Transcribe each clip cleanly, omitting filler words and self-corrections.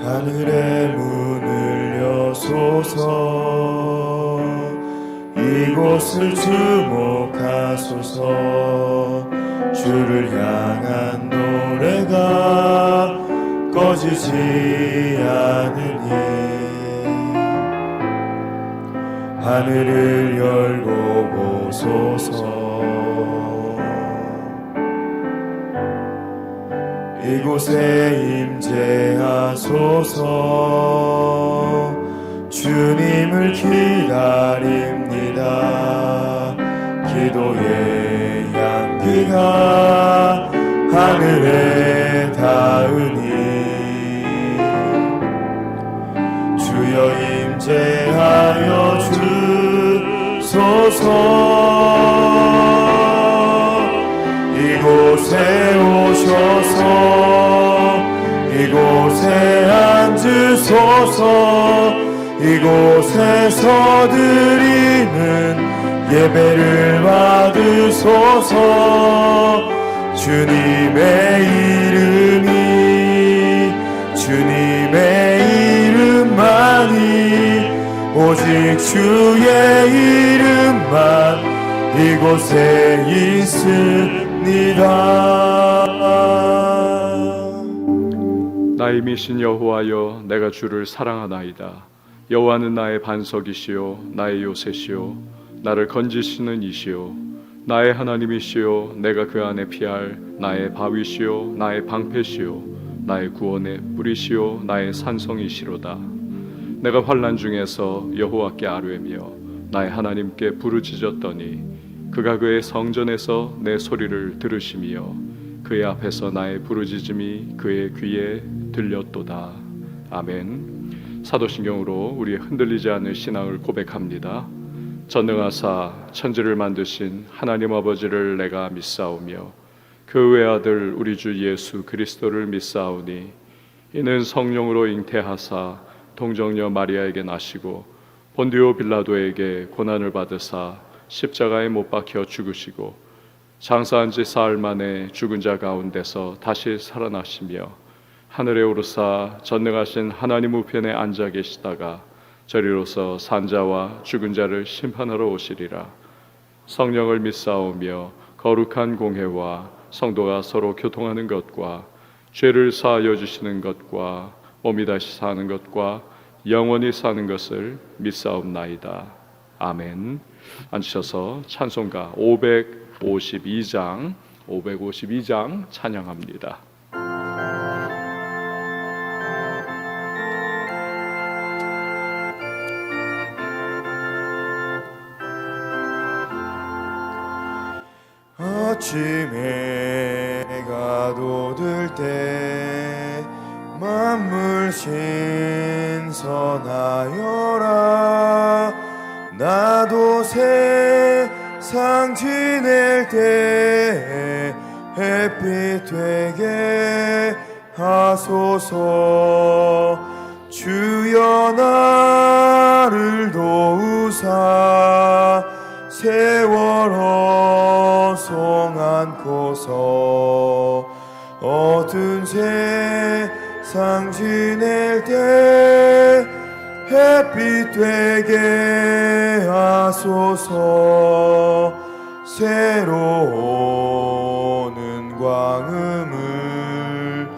하늘의 문을 여소서 이곳을 주목하소서 주를 향한 노래가 꺼지지 않으니 하늘을 열고 보소서 이곳에 임재하소서 주님을 기다립니다. 기도의 향기가 하늘에 닿으니 주여 임재하여 주소서 이곳에 오셔서 이곳에 앉으소서 이곳에서 드리는 예배를 받으소서 주님의 이름만이 오직 주의 이름만 이곳에 있습니다. 나의 미신 여호와여 내가 주를 사랑하나이다. 여호와는 나의 반석이시요 나의 요새시요 나를 건지시는 이시요 나의 하나님이시요 내가 그 안에 피할 나의 바위시요 나의 방패시요 나의 구원의 뿌리시요 나의 산성이시로다. 내가 환난 중에서 여호와께 아뢰며 나의 하나님께 부르짖었더니 그가 그의 성전에서 내 소리를 들으시며 그의 앞에서 나의 부르짖음이 그의 귀에 들렸도다. 아멘. 사도신경으로 우리의 흔들리지 않는 신앙을 고백합니다. 전능하사 천지를 만드신 하나님 아버지를 내가 믿사오며 그 외아들 우리 주 예수 그리스도를 믿사오니 이는 성령으로 잉태하사 동정녀 마리아에게 나시고 본디오 빌라도에게 고난을 받으사 십자가에 못 박혀 죽으시고 장사한 지 사흘 만에 죽은 자 가운데서 다시 살아나시며 하늘에 오르사 전능하신 하나님 우편에 앉아 계시다가 저리로서 산자와 죽은 자를 심판하러 오시리라. 성령을 믿사오며 거룩한 공회와 성도가 서로 교통하는 것과 죄를 사하여 주시는 것과 몸이 다시 사는 것과 영원히 사는 것을 믿사옵나이다. 아멘. 앉으셔서 찬송가 552장 찬양합니다. 아침에 해가 돋을 때 만물 신선하여라 나도 세상 지낼 때 햇빛 되게 하소서 주여 나를 도우사 세월 허송 않고서 어두운 세상 지낼 때 햇빛 되게 하소서 새로 오는 광음을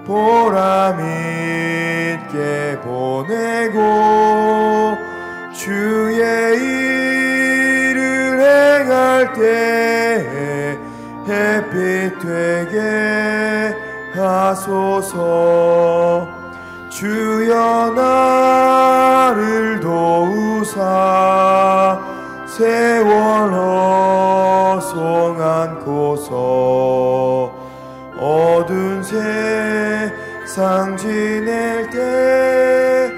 보람 있게 보내고 주의 일을 행할 때 햇빛 되게 하소서 주여 나를 도우사 세월 허송 않고서 어두운 세상 지낼 때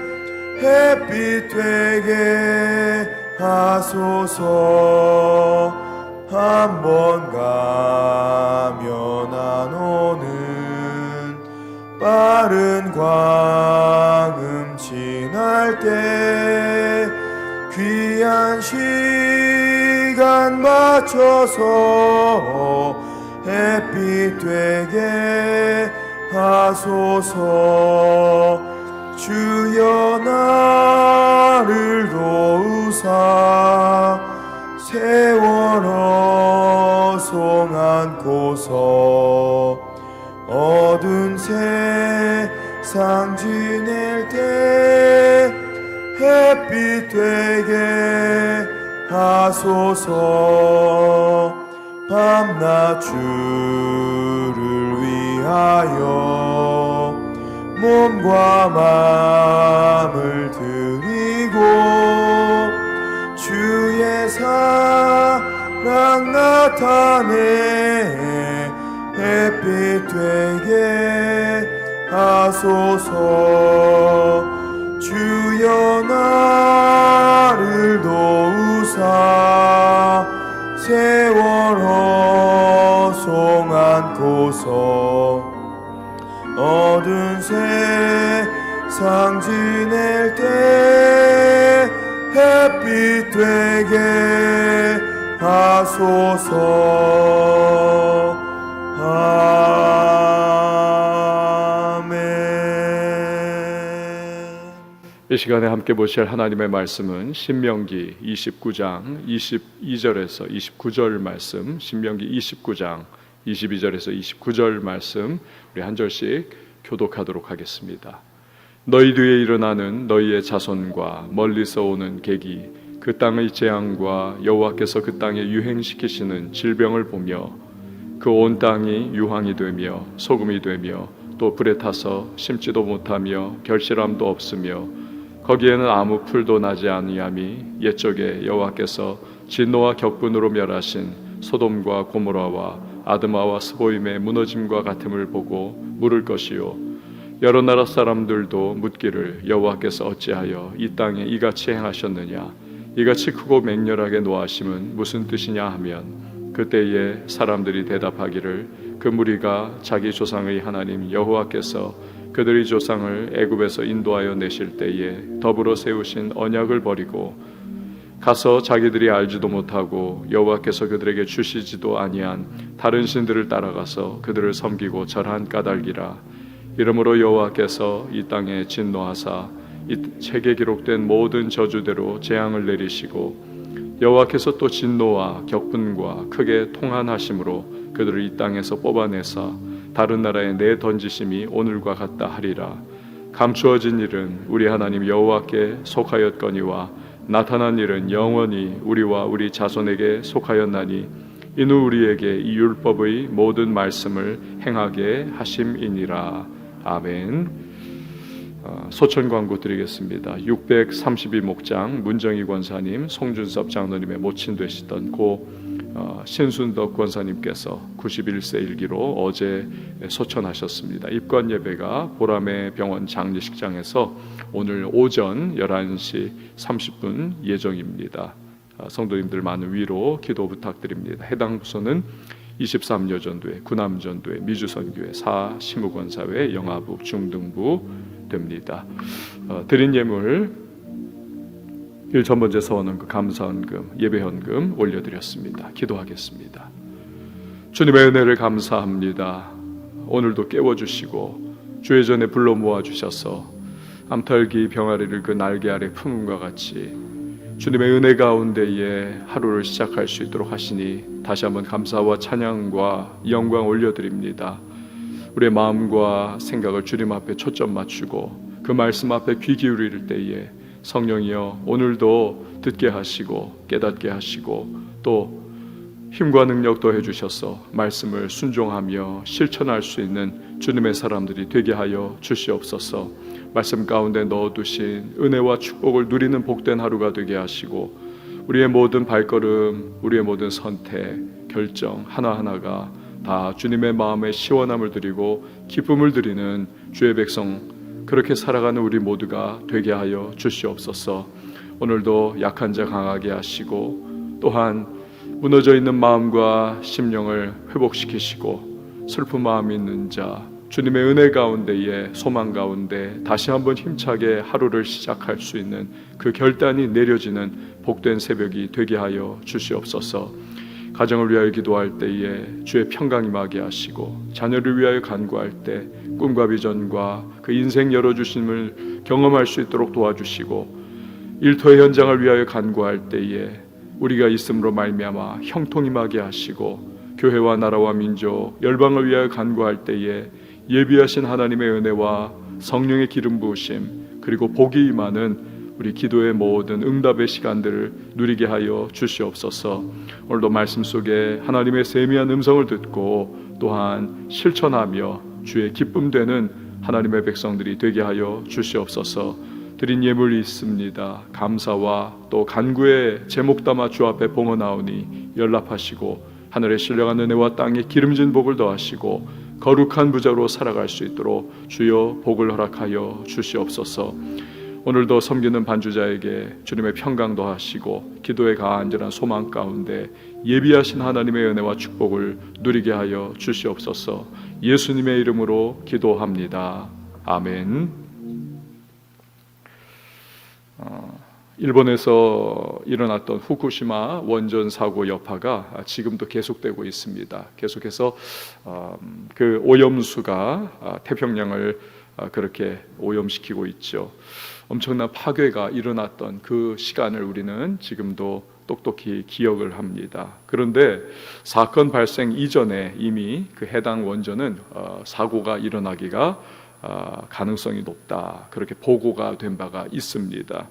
햇빛 되게 하소서 한 번 가면 안 오는 빠른 광음 지날 때 귀한 시간 맞춰서 햇빛 되게 하소서 주여 나를 도우사 세월 어송 안고서 어두운 세상 지낼 때 햇빛 되게 하소서. 밤낮 주를 위하여 몸과 마음을 드리고 주의 사랑 나타내 햇빛 되게 하소서. 주여 나를 도우사 세월 어송 안고서 어두운 세상 지낼 때 햇빛 되게 하소서. 아멘. 이 시간에 함께 보실 하나님의 말씀은 신명기 29장 22절에서 29절 말씀, 신명기 29장 22절에서 29절 말씀 우리 한 절씩 교독하도록 하겠습니다. 너희 뒤에 일어나는 너희의 자손과 멀리서 오는 객이 그 땅의 재앙과 여호와께서 그 땅에 유행시키시는 질병을 보며 그 온 땅이 유황이 되며 소금이 되며 또 불에 타서 심지도 못하며 결실함도 없으며 거기에는 아무 풀도 나지 아니함이 옛적에 여호와께서 진노와 격분으로 멸하신 소돔과 고모라와 아드마와 스보임의 무너짐과 같음을 보고 물을 것이요 여러 나라 사람들도 묻기를 여호와께서 어찌하여 이 땅에 이같이 행하셨느냐 이같이 크고 맹렬하게 노하심은 무슨 뜻이냐 하면 그때에 사람들이 대답하기를 그 무리가 자기 조상의 하나님 여호와께서 그들의 조상을 애굽에서 인도하여 내실 때에 더불어 세우신 언약을 버리고 가서 자기들이 알지도 못하고 여호와께서 그들에게 주시지도 아니한 다른 신들을 따라가서 그들을 섬기고 절한 까닭이라. 이러므로 여호와께서 이 땅에 진노하사 이 책에 기록된 모든 저주대로 재앙을 내리시고 여호와께서 또 진노와 격분과 크게 통한하심으로 그들을 이 땅에서 뽑아내사 다른 나라에 내던지심이 오늘과 같다 하리라. 감추어진 일은 우리 하나님 여호와께 속하였거니와 나타난 일은 영원히 우리와 우리 자손에게 속하였나니 이는 우리에게 이 율법의 모든 말씀을 행하게 하심이니라. 아멘. 소천 광고 드리겠습니다. 632목장 문정희 권사님, 송준섭 장로님의 모친 되시던 고 신순덕 권사님께서 91세 일기로 어제 소천하셨습니다. 입관 예배가 보람의 병원 장례식장에서 오늘 오전 11시 30분 예정입니다. 성도님들 많은 위로 기도 부탁드립니다. 해당 부서는 23여전도회, 구남전도회, 미주선교회, 사시무권사회, 영아부, 중등부 됩니다. 드린 예물 1천번째 서원원금, 감사헌금, 예배헌금 올려드렸습니다. 기도하겠습니다. 주님의 은혜를 감사합니다. 오늘도 깨워주시고 주의 전에 불러 모아주셔서 암털기 병아리를 그 날개 아래 품음과 같이 주님의 은혜 가운데에 하루를 시작할 수 있도록 하시니 다시 한번 감사와 찬양과 영광 올려드립니다. 우리의 마음과 생각을 주님 앞에 초점 맞추고 그 말씀 앞에 귀 기울일 때에 성령이여 오늘도 듣게 하시고 깨닫게 하시고 또 힘과 능력 더해 주셔서 말씀을 순종하며 실천할 수 있는 주님의 사람들이 되게 하여 주시옵소서. 말씀 가운데 넣어두신 은혜와 축복을 누리는 복된 하루가 되게 하시고 우리의 모든 발걸음, 우리의 모든 선택, 결정 하나하나가 다 주님의 마음에 시원함을 드리고 기쁨을 드리는 주의 백성 그렇게 살아가는 우리 모두가 되게 하여 주시옵소서. 오늘도 약한 자 강하게 하시고 또한 무너져 있는 마음과 심령을 회복시키시고 슬픈 마음이 있는 자 주님의 은혜 가운데에 소망 가운데 다시 한번 힘차게 하루를 시작할 수 있는 그 결단이 내려지는 복된 새벽이 되게 하여 주시옵소서. 가정을 위하여 기도할 때에 주의 평강 임하게 하시고, 자녀를 위하여 간구할 때 꿈과 비전과 그 인생 열어주심을 경험할 수 있도록 도와주시고, 일터의 현장을 위하여 간구할 때에 우리가 있음으로 말미암아 형통 임하게 하시고, 교회와 나라와 민족, 열방을 위하여 간구할 때에 예비하신 하나님의 은혜와 성령의 기름 부으심, 그리고 복이 임하는 우리 기도의 모든 응답의 시간들을 누리게 하여 주시옵소서. 오늘도 말씀 속에 하나님의 세미한 음성을 듣고 또한 실천하며 주의 기쁨 되는 하나님의 백성들이 되게 하여 주시옵소서. 드린 예물이 있습니다. 감사와 또 간구의 제목 담아 주 앞에 봉헌하오니 연락하시고, 하늘에 신령한 은혜와 땅에 기름진 복을 더하시고 거룩한 부자로 살아갈 수 있도록 주여 복을 허락하여 주시옵소서. 오늘도 섬기는 반주자에게 주님의 평강 더하시고, 기도의 간절한 소망 가운데 예비하신 하나님의 은혜와 축복을 누리게 하여 주시옵소서. 예수님의 이름으로 기도합니다. 아멘. 일본에서 일어났던 후쿠시마 원전 사고 여파가 지금도 계속되고 있습니다. 계속해서 그 오염수가 태평양을 그렇게 오염시키고 있죠. 엄청난 파괴가 일어났던 그 시간을 우리는 지금도 똑똑히 기억을 합니다. 그런데 사건 발생 이전에 이미 그 해당 원전은 사고가 일어나기가 가능성이 높다, 그렇게 보고가 된 바가 있습니다.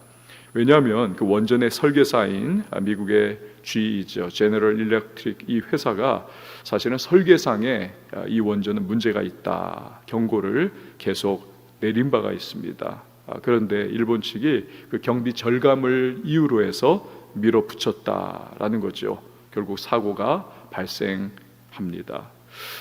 왜냐하면 그 원전의 설계사인 미국의 GE죠, 제너럴 일렉트릭, 이 회사가 사실은 설계상에 이 원전은 문제가 있다 경고를 계속 내린 바가 있습니다. 그런데 일본 측이 그 경비 절감을 이유로 해서 밀어붙였다라는 거죠. 결국 사고가 발생합니다.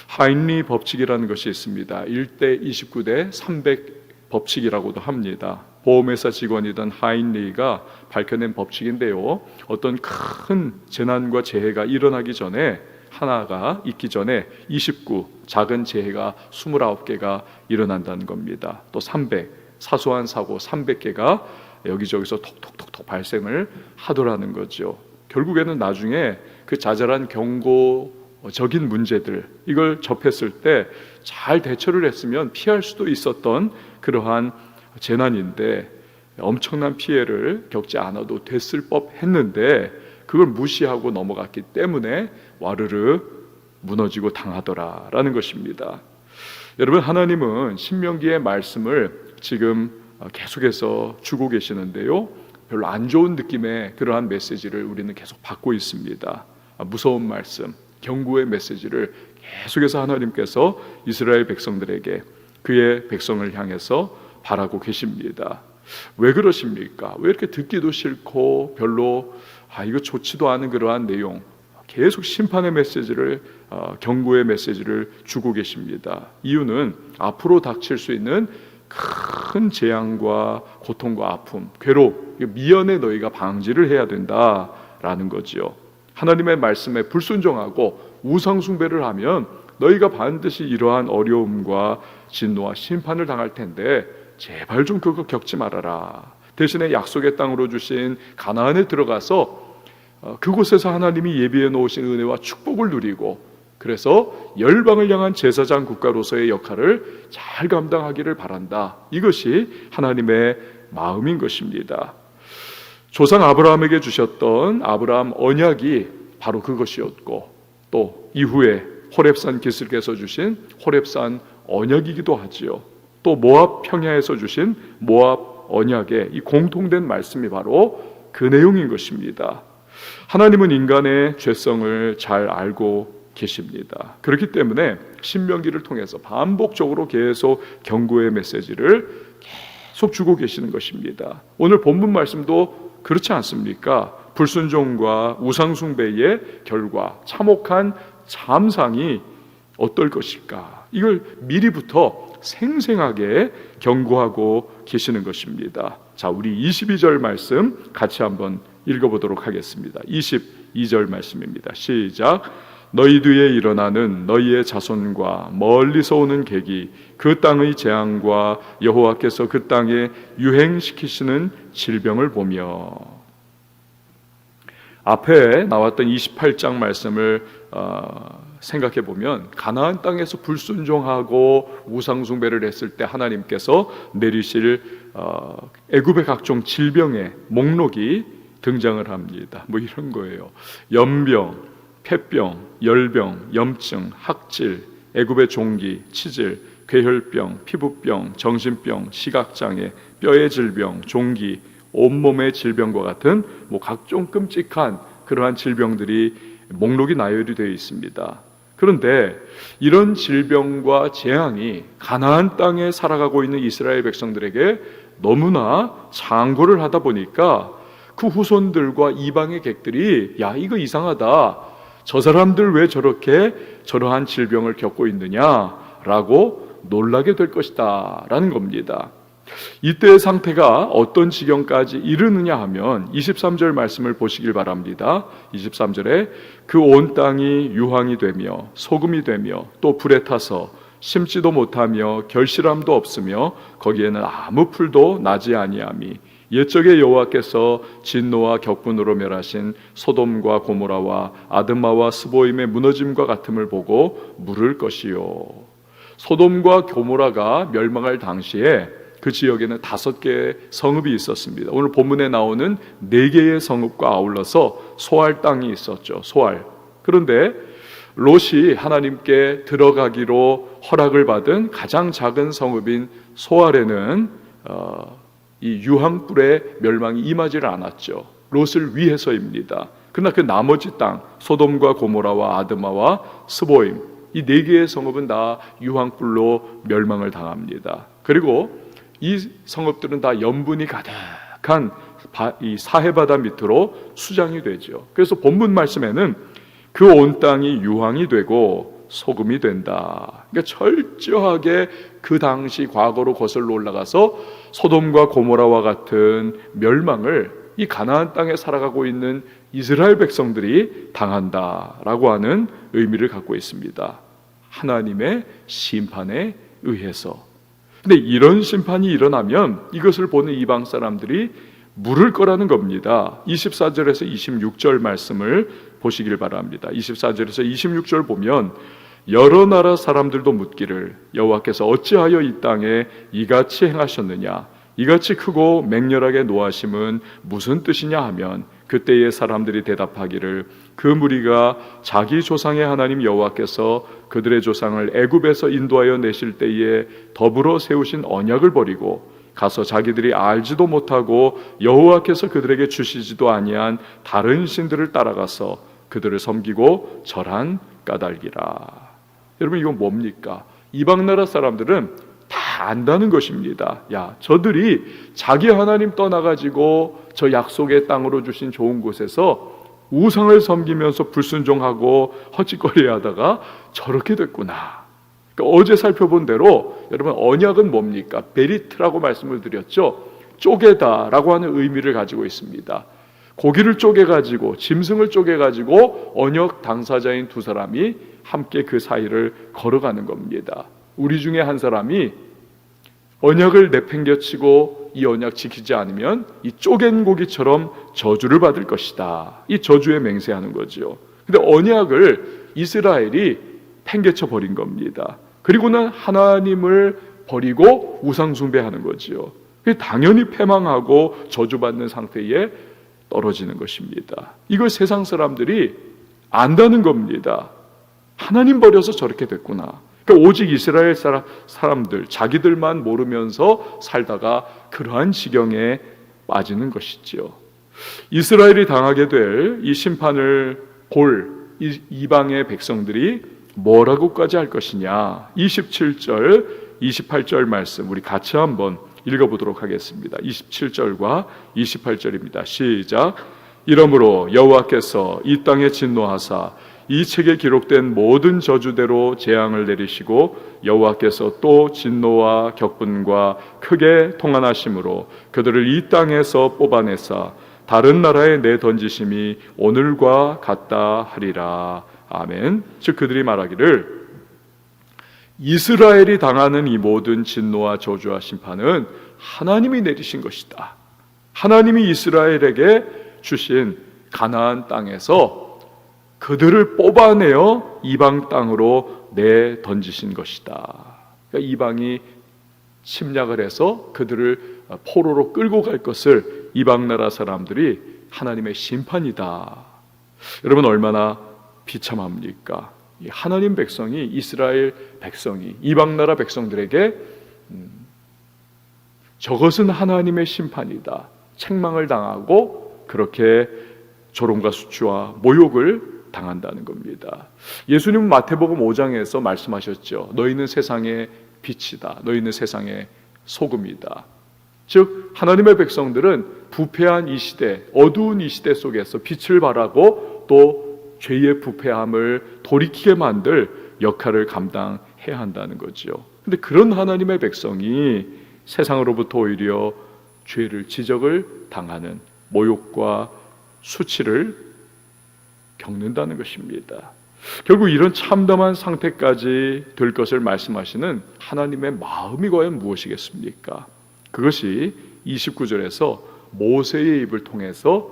하인리 법칙이라는 것이 있습니다. 1대 29대 300 법칙이라고도 합니다. 보험회사 직원이던 하인리가 밝혀낸 법칙인데요, 어떤 큰 재난과 재해가 일어나기 전에, 하나가 있기 전에 29 작은 재해가 29개가 일어난다는 겁니다. 또 300 사소한 사고 300개가 여기저기서 톡톡톡톡 발생을 하더라는 거죠. 결국에는 나중에 그 자잘한 경고적인 문제들, 이걸 접했을 때 잘 대처를 했으면 피할 수도 있었던 그러한 재난인데, 엄청난 피해를 겪지 않아도 됐을 법했는데 그걸 무시하고 넘어갔기 때문에 와르르 무너지고 당하더라라는 것입니다. 여러분, 하나님은 신명기의 말씀을 지금 계속해서 주고 계시는데요, 별로 안 좋은 느낌의 그러한 메시지를 우리는 계속 받고 있습니다. 무서운 말씀, 경고의 메시지를 계속해서 하나님께서 이스라엘 백성들에게, 그의 백성을 향해서 바라고 계십니다. 왜 그러십니까? 왜 이렇게 듣기도 싫고 별로 이거 좋지도 않은 그러한 내용, 계속 심판의 메시지를, 경고의 메시지를 주고 계십니다. 이유는 앞으로 닥칠 수 있는 큰 재앙과 고통과 아픔, 괴로움, 미연에 너희가 방지를 해야 된다라는 거지요. 하나님의 말씀에 불순종하고 우상 숭배를 하면 너희가 반드시 이러한 어려움과 진노와 심판을 당할 텐데 제발 좀 그거 겪지 말아라. 대신에 약속의 땅으로 주신 가나안에 들어가서 그곳에서 하나님이 예비해 놓으신 은혜와 축복을 누리고, 그래서 열방을 향한 제사장 국가로서의 역할을 잘 감당하기를 바란다. 이것이 하나님의 마음인 것입니다. 조상 아브라함에게 주셨던 아브라함 언약이 바로 그것이었고, 또 이후에 호렙산 기슭에서 주신 호렙산 언약이기도 하지요. 또 모압 평야에서 주신 모압 언약의 이 공통된 말씀이 바로 그 내용인 것입니다. 하나님은 인간의 죄성을 잘 알고 계십니다. 그렇기 때문에 신명기를 통해서 반복적으로 계속 경고의 메시지를 계속 주고 계시는 것입니다. 오늘 본문 말씀도 그렇지 않습니까? 불순종과 우상숭배의 결과, 참혹한 참상이 어떨 것일까? 이걸 미리부터 생생하게 경고하고 계시는 것입니다. 자, 우리 22절 말씀 같이 한번 읽어보도록 하겠습니다. 22절 말씀입니다. 시작. 너희 뒤에 일어나는 너희의 자손과 멀리서 오는 객이 그 땅의 재앙과 여호와께서 그 땅에 유행시키시는 질병을 보며. 앞에 나왔던 28장 말씀을 생각해 보면 가나안 땅에서 불순종하고 우상 숭배를 했을 때 하나님께서 내리실 애굽의 각종 질병의 목록이 등장을 합니다. 뭐 이런 거예요. 연병, 폐병, 열병, 염증, 학질, 애굽의 종기, 치질, 괴혈병, 피부병, 정신병, 시각장애, 뼈의 질병, 종기, 온몸의 질병과 같은 뭐 각종 끔찍한 그러한 질병들이 목록이 나열이 되어 있습니다. 그런데 이런 질병과 재앙이 가나안 땅에 살아가고 있는 이스라엘 백성들에게 너무나 장고를 하다 보니까 그 후손들과 이방의 객들이 야 이거 이상하다, 저 사람들 왜 저렇게 저러한 질병을 겪고 있느냐라고 놀라게 될 것이다 라는 겁니다. 이때의 상태가 어떤 지경까지 이르느냐 하면 23절 말씀을 보시길 바랍니다. 23절에 그 온 땅이 유황이 되며 소금이 되며 또 불에 타서 심지도 못하며 결실함도 없으며 거기에는 아무 풀도 나지 아니하미 옛적에 여호와께서 진노와 격분으로 멸하신 소돔과 고모라와 아드마와 스보임의 무너짐과 같음을 보고 물을 것이요. 소돔과 고모라가 멸망할 당시에 그 지역에는 5개의 성읍이 있었습니다. 오늘 본문에 나오는 4개의 성읍과 아울러서 소알 땅이 있었죠. 소알. 그런데 롯이 하나님께 들어가기로 허락을 받은 가장 작은 성읍인 소알에는 이 유황불의 멸망이 임하지를 않았죠. 롯을 위해서입니다. 그러나 그 나머지 땅 소돔과 고모라와 아드마와 스보임 이 4개의 성읍은 다 유황불로 멸망을 당합니다. 그리고 이 성읍들은 다 염분이 가득한 이 사해바다 밑으로 수장이 되죠. 그래서 본문 말씀에는 그 온 땅이 유황이 되고 소금이 된다. 그러니까 철저하게 그 당시 과거로 거슬러 올라가서 소돔과 고모라와 같은 멸망을 이 가나안 땅에 살아가고 있는 이스라엘 백성들이 당한다라고 하는 의미를 갖고 있습니다. 하나님의 심판에 의해서. 근데 이런 심판이 일어나면 이것을 보는 이방 사람들이 물을 거라는 겁니다. 24절에서 26절 말씀을 보시길 바랍니다. 24절에서 26절 보면 여러 나라 사람들도 묻기를 여호와께서 어찌하여 이 땅에 이같이 행하셨느냐 이같이 크고 맹렬하게 노하심은 무슨 뜻이냐 하면 그때의 사람들이 대답하기를 그 무리가 자기 조상의 하나님 여호와께서 그들의 조상을 애굽에서 인도하여 내실 때에 더불어 세우신 언약을 버리고 가서 자기들이 알지도 못하고 여호와께서 그들에게 주시지도 아니한 다른 신들을 따라가서 그들을 섬기고 절한 까닭이라. 여러분 이건 뭡니까? 이방 나라 사람들은 다 안다는 것입니다. 야, 저들이 자기 하나님 떠나가지고 저 약속의 땅으로 주신 좋은 곳에서 우상을 섬기면서 불순종하고 헛짓거리 하다가 저렇게 됐구나. 그러니까 어제 살펴본 대로 여러분 언약은 뭡니까? 베리트라고 말씀을 드렸죠. 쪼개다라고 하는 의미를 가지고 있습니다. 고기를 쪼개가지고 짐승을 쪼개가지고 언약 당사자인 두 사람이 함께 그 사이를 걸어가는 겁니다. 우리 중에 한 사람이 언약을 내팽개치고 이 언약 지키지 않으면 이 쪼갠 고기처럼 저주를 받을 것이다. 이 저주에 맹세하는 거죠. 근데 언약을 이스라엘이 팽개쳐 버린 겁니다. 그리고는 하나님을 버리고 우상 숭배하는 거지요. 당연히 패망하고 저주받는 상태에 떨어지는 것입니다. 이걸 세상 사람들이 안다는 겁니다. 하나님 버려서 저렇게 됐구나. 그러니까 오직 이스라엘 사람들 자기들만 모르면서 살다가 그러한 지경에 빠지는 것이지요. 이스라엘이 당하게 될 이 심판을 볼 이방의 백성들이 뭐라고까지 할 것이냐. 27절 28절 말씀 우리 같이 한번 읽어보도록 하겠습니다. 27절과 28절입니다. 시작. 이러므로 여호와께서 이 땅에 진노하사 이 책에 기록된 모든 저주대로 재앙을 내리시고 여호와께서 또 진노와 격분과 크게 통한하심으로 그들을 이 땅에서 뽑아내사 다른 나라에 내던지심이 오늘과 같다 하리라. 아멘. 즉 그들이 말하기를 이스라엘이 당하는 이 모든 진노와 저주와 심판은 하나님이 내리신 것이다. 하나님이 이스라엘에게 주신 가나안 땅에서 그들을 뽑아내어 이방 땅으로 내던지신 것이다. 그러니까 이방이 침략을 해서 그들을 포로로 끌고 갈 것을 이방 나라 사람들이 하나님의 심판이다. 여러분 얼마나 비참합니까? 하나님 백성이, 이스라엘 백성이 이방 나라 백성들에게 저것은 하나님의 심판이다, 책망을 당하고 그렇게 조롱과 수치와 모욕을 당한다는 겁니다. 예수님은 마태복음 5장에서 말씀하셨죠. 너희는 세상의 빛이다. 너희는 세상의 소금이다. 즉 하나님의 백성들은 부패한 이 시대, 어두운 이 시대 속에서 빛을 발하고 또 죄의 부패함을 돌이키게 만들 역할을 감당해야 한다는 거죠. 그런데 그런 하나님의 백성이 세상으로부터 오히려 죄를, 지적을 당하는, 모욕과 수치를 겪는다는 것입니다. 결국 이런 참담한 상태까지 될 것을 말씀하시는 하나님의 마음이 과연 무엇이겠습니까? 그것이 29절에서 모세의 입을 통해서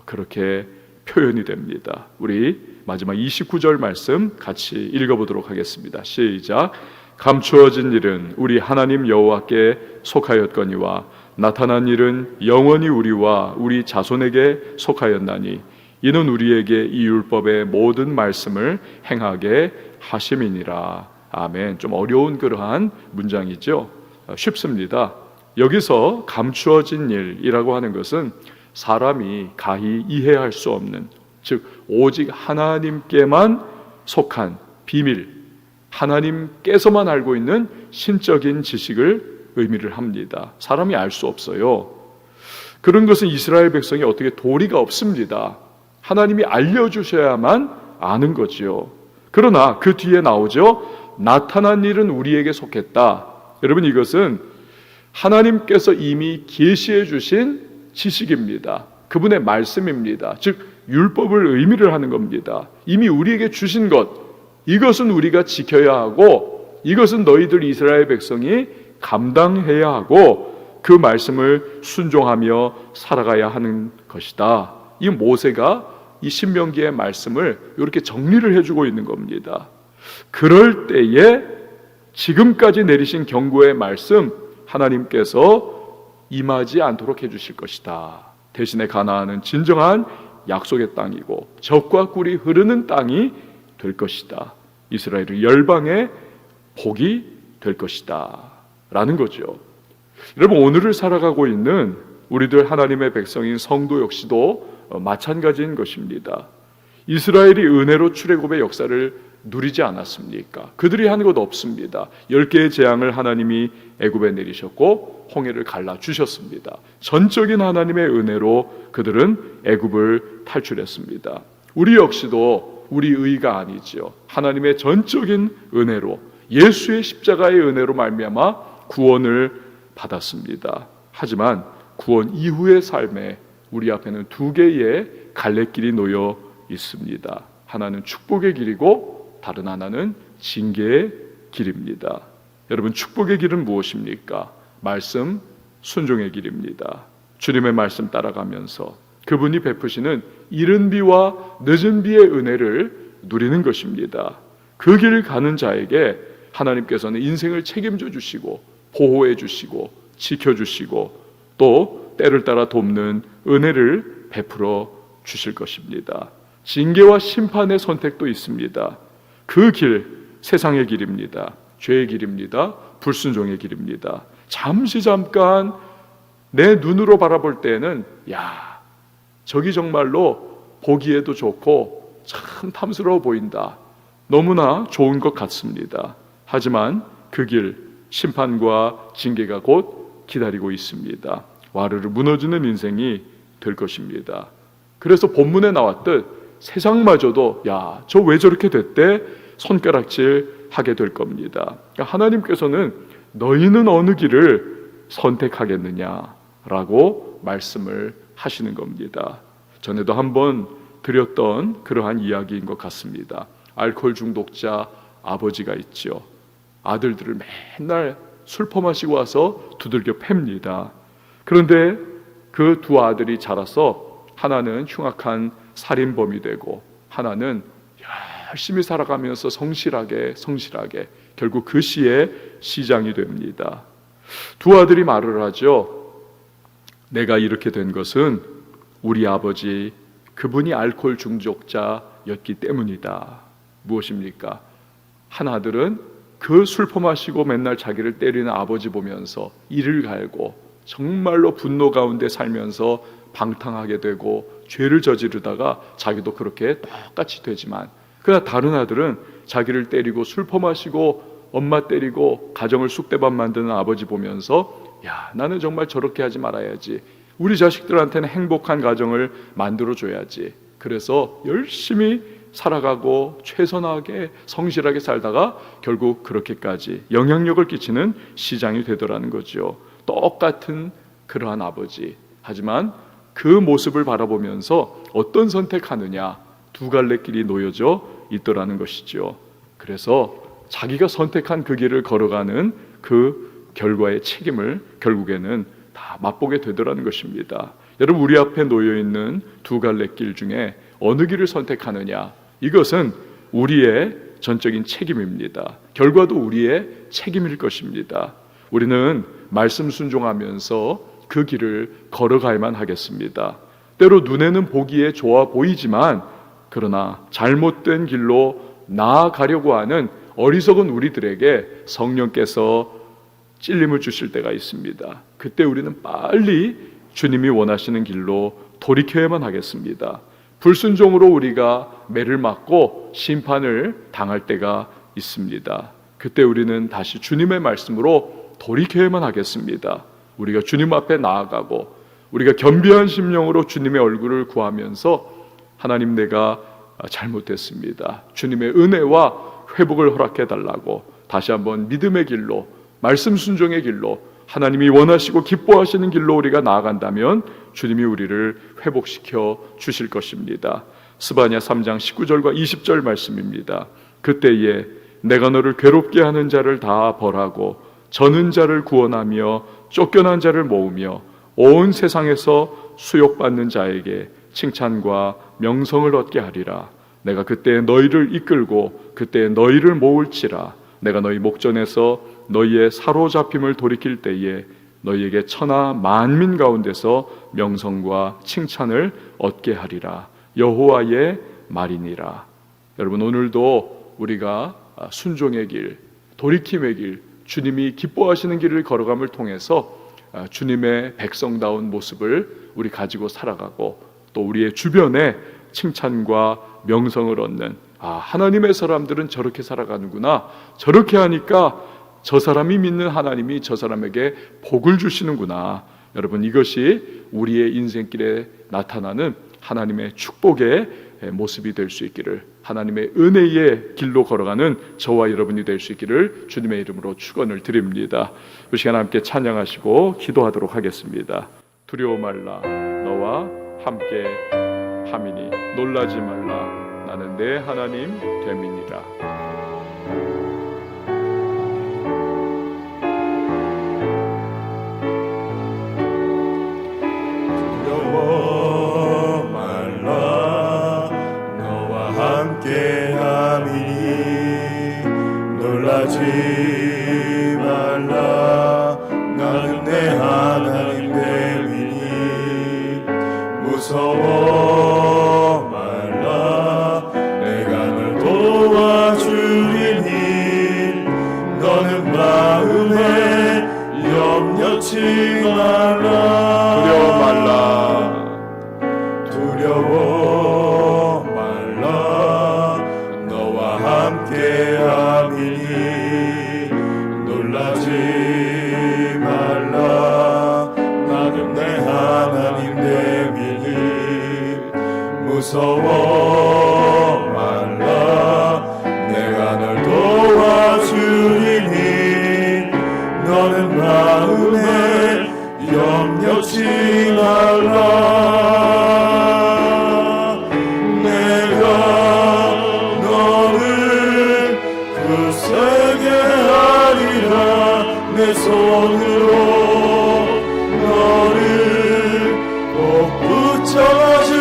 그렇게 표현이 됩니다. 우리 마지막 29절 말씀 같이 읽어보도록 하겠습니다. 시작. 감추어진 일은 우리 하나님 여호와께 속하였거니와 나타난 일은 영원히 우리와 우리 자손에게 속하였나니 이는 우리에게 이 율법의 모든 말씀을 행하게 하심이니라. 아멘. 좀 어려운 그러한 문장이죠. 쉽습니다. 여기서 감추어진 일이라고 하는 것은 사람이 가히 이해할 수 없는, 즉 오직 하나님께만 속한 비밀, 하나님께서만 알고 있는 신적인 지식을 의미를 합니다. 사람이 알 수 없어요. 그런 것은 이스라엘 백성이 어떻게 도리가 없습니다. 하나님이 알려주셔야만 아는 거지요. 그러나 그 뒤에 나오죠. 나타난 일은 우리에게 속했다. 여러분 이것은 하나님께서 이미 계시해 주신 지식입니다. 그분의 말씀입니다. 즉 율법을 의미를 하는 겁니다. 이미 우리에게 주신 것, 이것은 우리가 지켜야 하고 이것은 너희들 이스라엘 백성이 감당해야 하고 그 말씀을 순종하며 살아가야 하는 것이다. 이 모세가 이 신명기의 말씀을 이렇게 정리를 해주고 있는 겁니다. 그럴 때에 지금까지 내리신 경고의 말씀, 하나님께서 임하지 않도록 해주실 것이다. 대신에 가나안은 진정한 약속의 땅이고 젖과 꿀이 흐르는 땅이 될 것이다. 이스라엘의 열방의 복이 될 것이다 라는 거죠. 여러분 오늘을 살아가고 있는 우리들 하나님의 백성인 성도 역시도 마찬가지인 것입니다. 이스라엘이 은혜로 출애굽의 역사를 누리지 않았습니까? 그들이 한 것 없습니다. 10개의 재앙을 하나님이 애굽에 내리셨고 홍해를 갈라주셨습니다. 전적인 하나님의 은혜로 그들은 애굽을 탈출했습니다. 우리 역시도 우리 의가 아니죠. 하나님의 전적인 은혜로 예수의 십자가의 은혜로 말미암아 구원을 받았습니다. 하지만 구원 이후의 삶에 우리 앞에는 두 개의 갈래길이 놓여 있습니다. 하나는 축복의 길이고 다른 하나는 징계의 길입니다. 여러분 축복의 길은 무엇입니까? 말씀 순종의 길입니다. 주님의 말씀 따라가면서 그분이 베푸시는 이른 비와 늦은 비의 은혜를 누리는 것입니다. 그 길을 가는 자에게 하나님께서는 인생을 책임져 주시고 보호해 주시고 지켜 주시고 또 때를 따라 돕는 은혜를 베풀어 주실 것입니다. 징계와 심판의 선택도 있습니다. 그 길, 세상의 길입니다. 죄의 길입니다. 불순종의 길입니다. 잠깐 내 눈으로 바라볼 때는 야, 저기 정말로 보기에도 좋고 참 탐스러워 보인다. 너무나 좋은 것 같습니다. 하지만 그 길, 심판과 징계가 곧 기다리고 있습니다. 와르르 무너지는 인생이 될 것입니다. 그래서 본문에 나왔듯 세상마저도 야, 저 왜 저렇게 됐대? 손가락질 하게 될 겁니다. 그러니까 하나님께서는 너희는 어느 길을 선택하겠느냐라고 말씀을 하시는 겁니다. 전에도 한번 드렸던 그러한 이야기인 것 같습니다. 알코올 중독자 아버지가 있죠. 아들들을 맨날 술 퍼마시고 와서 두들겨 팹니다. 그런데 그 두 아들이 자라서 하나는 흉악한 살인범이 되고 하나는 열심히 살아가면서 성실하게 결국 그 시의 시장이 됩니다. 두 아들이 말을 하죠. 내가 이렇게 된 것은 우리 아버지 그분이 알코올 중독자였기 때문이다. 무엇입니까? 한 아들은 그 술 퍼마시고 맨날 자기를 때리는 아버지 보면서 이를 갈고 정말로 분노 가운데 살면서 방탕하게 되고 죄를 저지르다가 자기도 그렇게 똑같이 되지만, 그러나 다른 아들은 자기를 때리고 술 퍼마시고 엄마 때리고 가정을 쑥대밭 만드는 아버지 보면서 야, 나는 정말 저렇게 하지 말아야지, 우리 자식들한테는 행복한 가정을 만들어줘야지, 그래서 열심히 살아가고 최선하게 성실하게 살다가 결국 그렇게까지 영향력을 끼치는 시장이 되더라는 거죠. 똑같은 그러한 아버지, 하지만 그 모습을 바라보면서 어떤 선택하느냐, 두 갈래 길이 놓여져 있더라는 것이죠. 그래서 자기가 선택한 그 길을 걸어가는 그 결과의 책임을 결국에는 다 맛보게 되더라는 것입니다. 여러분, 우리 앞에 놓여있는 두 갈래 길 중에 어느 길을 선택하느냐, 이것은 우리의 전적인 책임입니다. 결과도 우리의 책임일 것입니다. 우리는 말씀 순종하면서 그 길을 걸어가야만 하겠습니다. 때로 눈에는 보기에 좋아 보이지만 그러나 잘못된 길로 나아가려고 하는 어리석은 우리들에게 성령께서 찔림을 주실 때가 있습니다. 그때 우리는 빨리 주님이 원하시는 길로 돌이켜야만 하겠습니다. 불순종으로 우리가 매를 맞고 심판을 당할 때가 있습니다. 그때 우리는 다시 주님의 말씀으로 돌이켜야만 하겠습니다. 우리가 주님 앞에 나아가고 우리가 겸비한 심령으로 주님의 얼굴을 구하면서 하나님, 내가 잘못했습니다, 주님의 은혜와 회복을 허락해 달라고 다시 한번 믿음의 길로, 말씀 순종의 길로, 하나님이 원하시고 기뻐하시는 길로 우리가 나아간다면 주님이 우리를 회복시켜 주실 것입니다. 스바냐 3장 19절과 20절 말씀입니다. 그때에 내가 너를 괴롭게 하는 자를 다 벌하고 저는 자를 구원하며 쫓겨난 자를 모으며 온 세상에서 수욕받는 자에게 칭찬과 명성을 얻게 하리라. 내가 그때 너희를 이끌고 그때 너희를 모을지라. 내가 너희 목전에서 너희의 사로잡힘을 돌이킬 때에 너희에게 천하 만민 가운데서 명성과 칭찬을 얻게 하리라. 여호와의 말이니라. 여러분, 오늘도 우리가 순종의 길, 돌이킴의 길, 주님이 기뻐하시는 길을 걸어감을 통해서 주님의 백성다운 모습을 우리 가지고 살아가고 또 우리의 주변에 칭찬과 명성을 얻는, 하나님의 사람들은 저렇게 살아가는구나, 저렇게 하니까 저 사람이 믿는 하나님이 저 사람에게 복을 주시는구나. 여러분, 이것이 우리의 인생길에 나타나는 하나님의 축복의 모습이 될 수 있기를, 하나님의 은혜의 길로 걸어가는 저와 여러분이 될 수 있기를 주님의 이름으로 축원을 드립니다. 이 시간 함께 찬양하시고 기도하도록 하겠습니다. 두려워 말라, 너와 함께 함이니 놀라지 말라, 나는 내 하나님 됨이니라. 두려워 말라, 너와 함께 함이니 놀라지 말라, 나는 내 하나님 됨이니 무서워 말라, 내가 널 도와주리니 너는 마음에 염려치 말라. 두려워 말라, 너와 함께 함이니 놀라지 말라, 나는 내 하나님 됨이니 무서워 말라, 내가 널 도와주리니 너는 마음에 염려치 말라. 내가 너를 굳세게 하리라, 내 손으로 너를 꼭 붙잡아주리라.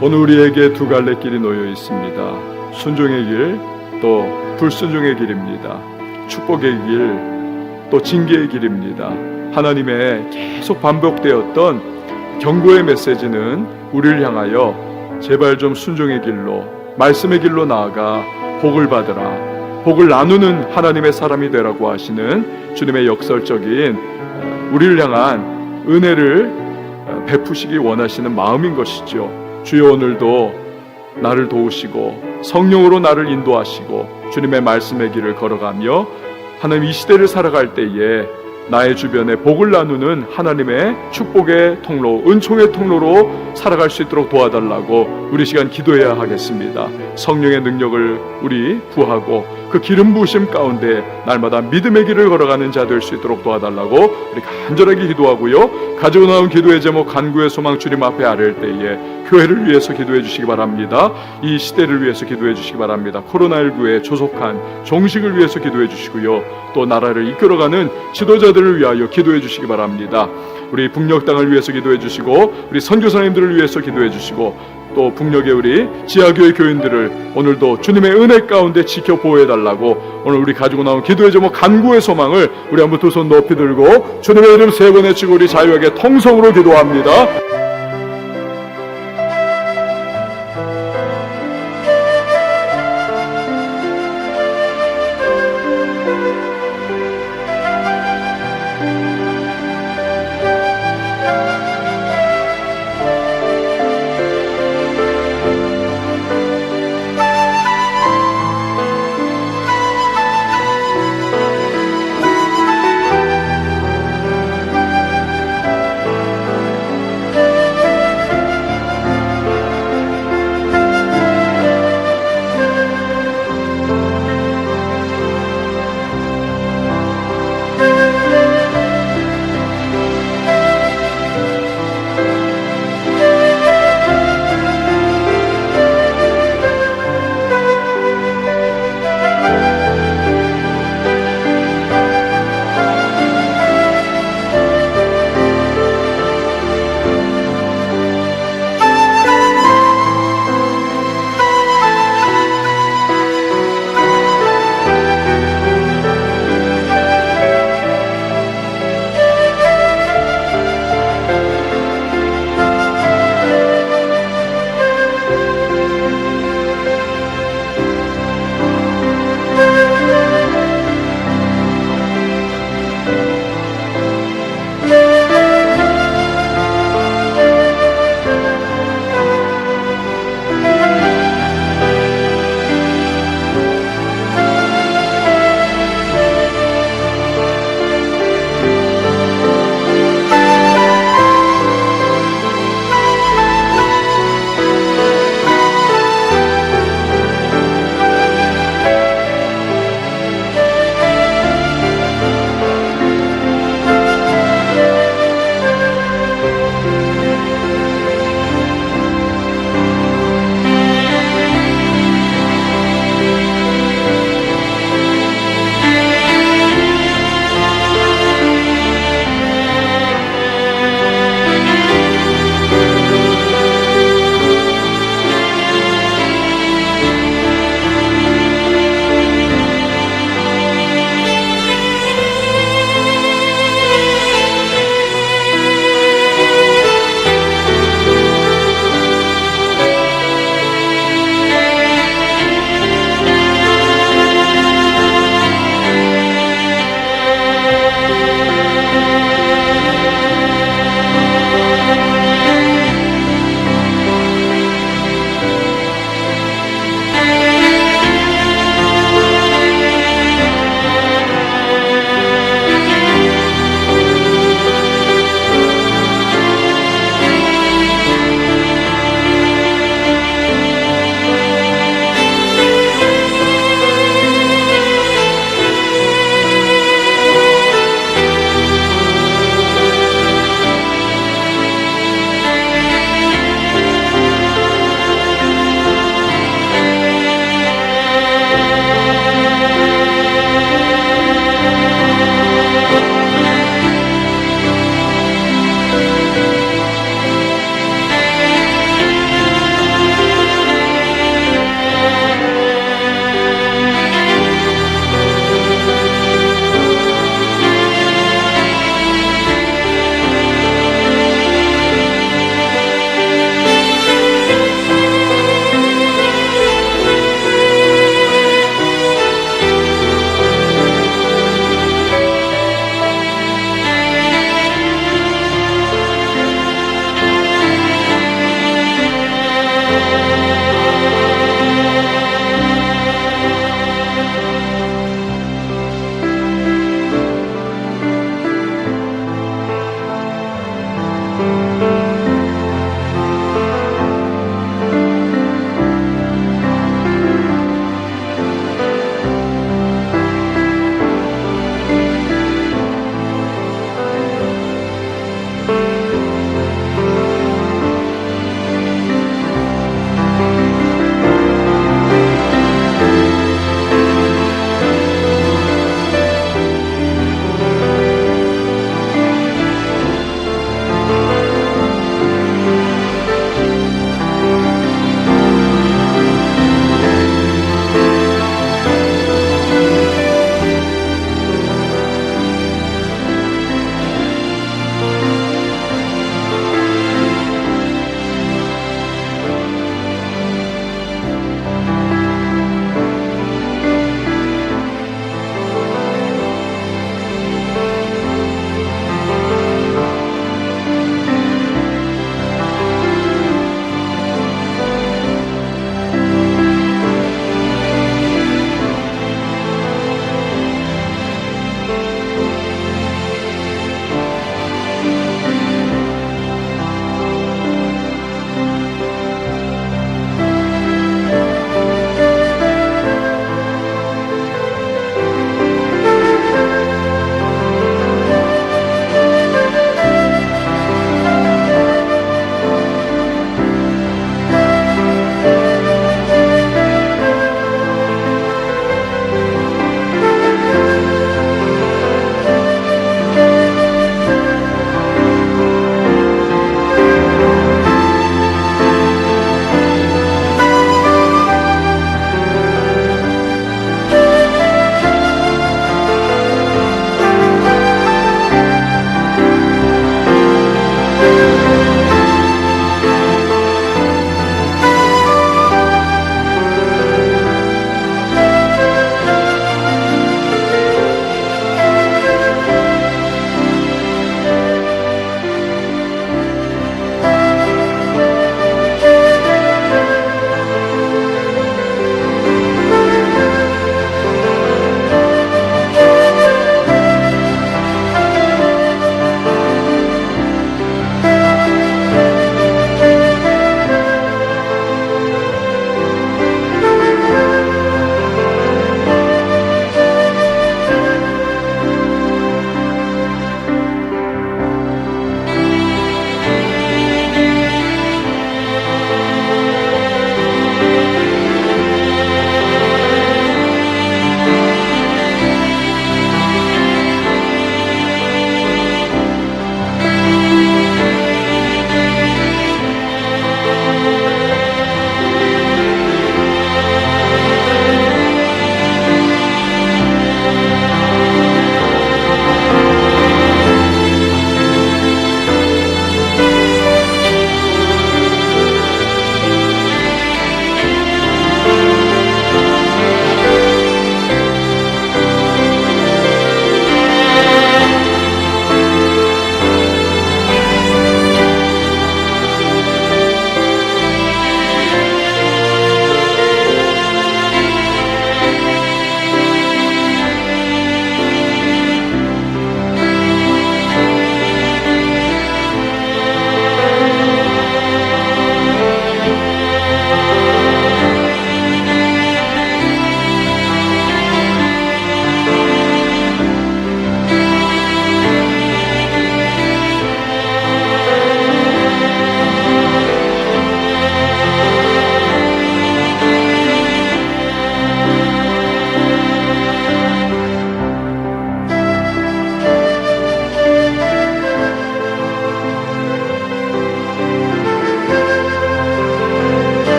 오늘 우리에게 두 갈래 길이 놓여 있습니다. 순종의 길, 또 불순종의 길입니다. 축복의 길, 또 징계의 길입니다. 하나님의 계속 반복되었던 경고의 메시지는 우리를 향하여 제발 좀 순종의 길로, 말씀의 길로 나아가 복을 받으라, 복을 나누는 하나님의 사람이 되라고 하시는 주님의 역설적인 우리를 향한 은혜를 베푸시기 원하시는 마음인 것이죠. 주여, 오늘도 나를 도우시고 성령으로 나를 인도하시고 주님의 말씀의 길을 걸어가며 하나님 이 시대를 살아갈 때에 나의 주변에 복을 나누는 하나님의 축복의 통로, 은총의 통로로 살아갈 수 있도록 도와달라고 우리 시간 기도해야 하겠습니다. 성령의 능력을 우리 구하고 그 기름 부으심 가운데 날마다 믿음의 길을 걸어가는 자 될 수 있도록 도와달라고 우리 간절하게 기도하고요. 가지고 나온 기도의 제목 간구의 소망 주님 앞에 아뢰을 때에 교회를 위해서 기도해 주시기 바랍니다. 이 시대를 위해서 기도해 주시기 바랍니다. 코로나19의 조속한 종식을 위해서 기도해 주시고요. 또 나라를 이끌어가는 지도자들을 위하여 기도해 주시기 바랍니다. 우리 북녘 땅을 위해서 기도해 주시고 우리 선교사님들을 위해서 기도해 주시고 또 북녘의 우리 지하교회 교인들을 오늘도 주님의 은혜 가운데 지켜 보호해 달라고 오늘 우리 가지고 나온 기도의 제목 간구의 소망을 우리 한번 두 손 높이 들고 주님의 이름 세 번 외치고 우리 자유하게 통성으로 기도합니다.